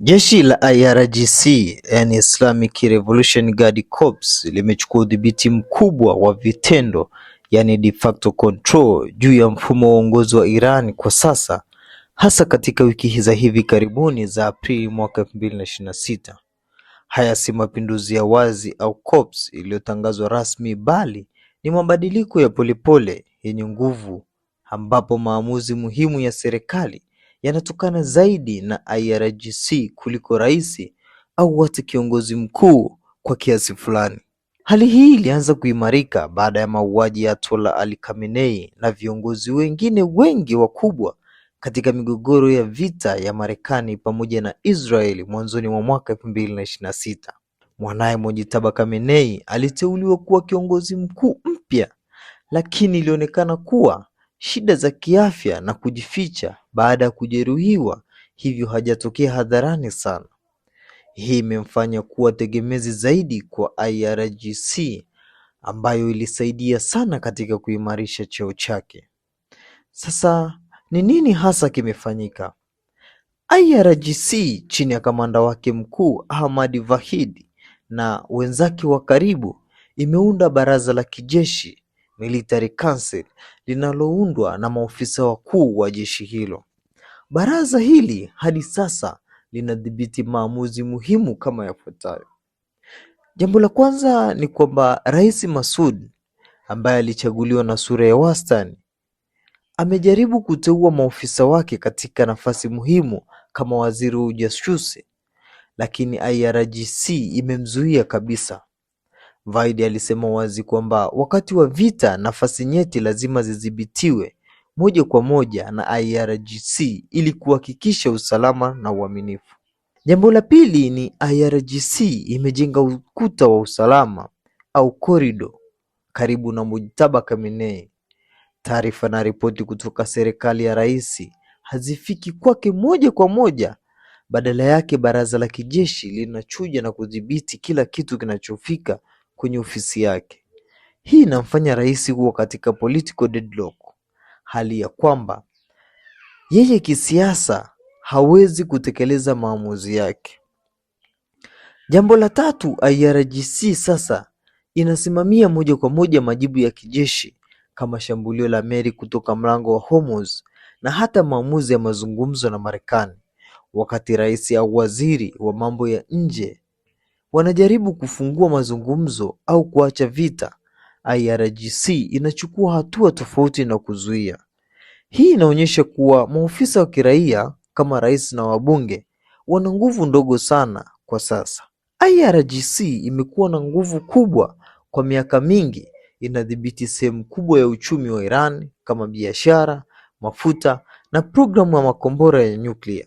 Jeshi la IRGC, yani Islamic Revolution Guard Corps, limechukua udhibiti mkubwa wa vitendo, yani de facto control, juu ya mfumo wa uongozi wa Iran kwa sasa, hasa katika wiki za hivi karibuni za Aprili mwaka 2026. Haya si mapinduzi ya wazi au corps iliyotangazwa rasmi, bali ni mabadiliko ya polepole yenye nguvu, ambapo maamuzi muhimu ya serikali yanatokana zaidi na IRGC kuliko rais au hata kiongozi mkuu kwa kiasi fulani. Hali hii ilianza kuimarika baada ya mauaji ya Ayatollah Ali Khamenei na viongozi wengine wengi wakubwa katika migogoro ya vita ya Marekani pamoja na Israeli mwanzoni mwa mwaka 2026. Mwanaye Mojtaba Khamenei aliteuliwa kuwa kiongozi mkuu mpya, lakini ilionekana kuwa shida za kiafya na kujificha baada ya kujeruhiwa, hivyo hajatokea hadharani sana. Hii imemfanya kuwa tegemezi zaidi kwa IRGC, ambayo ilisaidia sana katika kuimarisha cheo chake. Sasa ni nini hasa kimefanyika? IRGC chini ya kamanda wake mkuu Ahmad Vahid na wenzake wa karibu imeunda baraza la kijeshi, Military Council, linaloundwa na maofisa wakuu wa jeshi hilo. Baraza hili hadi sasa linadhibiti maamuzi muhimu kama yafuatayo. Jambo la kwanza ni kwamba Rais Masoud, ambaye alichaguliwa na sura ya wastani, amejaribu kuteua maofisa wake katika nafasi muhimu kama waziri wa ujasusi, lakini IRGC imemzuia kabisa. Vahid alisema wazi kwamba wakati wa vita nafasi nyeti lazima zidhibitiwe moja kwa moja na IRGC ili kuhakikisha usalama na uaminifu. Jambo la pili ni IRGC imejenga ukuta wa usalama au korido karibu na Mojtaba Khamenei. Taarifa na ripoti kutoka serikali ya rais hazifiki kwake moja kwa moja. Badala yake, baraza la kijeshi linachuja na kudhibiti kila kitu kinachofika kwenye ofisi yake. Hii inamfanya rais kuwa katika political deadlock, hali ya kwamba yeye kisiasa hawezi kutekeleza maamuzi yake. Jambo la tatu, IRGC sasa inasimamia moja kwa moja majibu ya kijeshi kama shambulio la meli kutoka mlango wa Hormuz na hata maamuzi ya mazungumzo na Marekani. Wakati rais au waziri wa mambo ya nje wanajaribu kufungua mazungumzo au kuacha vita, IRGC inachukua hatua tofauti na kuzuia. Hii inaonyesha kuwa maofisa wa kiraia kama rais na wabunge wana nguvu ndogo sana kwa sasa. IRGC imekuwa na nguvu kubwa kwa miaka mingi, inadhibiti sehemu kubwa ya uchumi wa Iran kama biashara, mafuta na programu ya makombora ya nyuklia.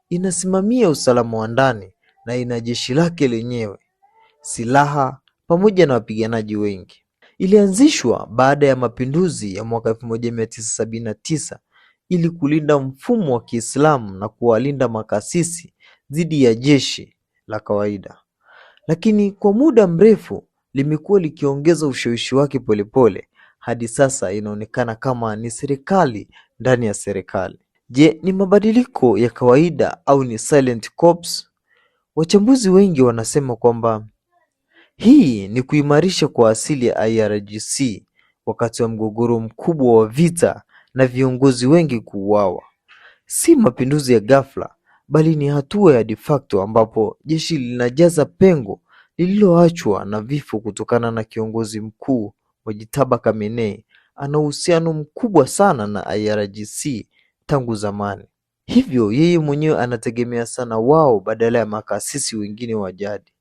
Inasimamia usalama wa ndani na ina jeshi lake lenyewe, silaha pamoja na wapiganaji wengi. Ilianzishwa baada ya mapinduzi ya mwaka 1979 ili kulinda mfumo wa Kiislamu na kuwalinda makasisi dhidi ya jeshi la kawaida. Lakini kwa muda mrefu limekuwa likiongeza ushawishi wake polepole, hadi sasa inaonekana kama ni serikali ndani ya serikali. Je, ni mabadiliko ya kawaida au ni silent corps? Wachambuzi wengi wanasema kwamba hii ni kuimarisha kwa asili ya IRGC wakati wa mgogoro mkubwa wa vita na viongozi wengi kuuawa. Si mapinduzi ya ghafla, bali ni hatua ya de facto ambapo jeshi linajaza pengo lililoachwa na vifo kutokana na kiongozi mkuu Mojtaba Khamenei ana uhusiano mkubwa sana na IRGC tangu zamani. Hivyo yeye mwenyewe anategemea sana wao badala ya makasisi wengine wa jadi.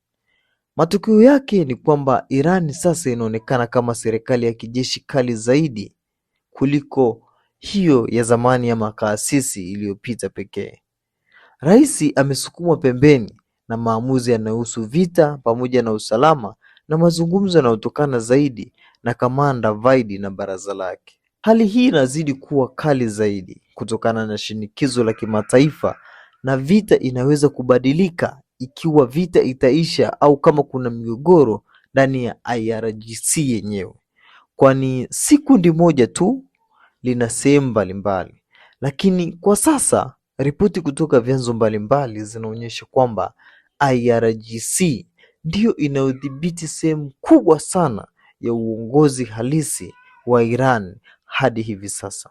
Matokeo yake ni kwamba Iran sasa inaonekana kama serikali ya kijeshi kali zaidi kuliko hiyo ya zamani ya makasisi iliyopita pekee. Rais amesukumwa pembeni na maamuzi yanayohusu vita pamoja na usalama na mazungumzo yanayotokana zaidi na kamanda Vahid na baraza lake. Hali hii inazidi kuwa kali zaidi kutokana na shinikizo la kimataifa, na vita inaweza kubadilika ikiwa vita itaisha au kama kuna migogoro ndani ya IRGC yenyewe, kwani si kundi moja tu, lina sehemu mbalimbali. Lakini kwa sasa Ripoti kutoka vyanzo mbalimbali zinaonyesha kwamba IRGC ndiyo inayodhibiti sehemu kubwa sana ya uongozi halisi wa Iran hadi hivi sasa.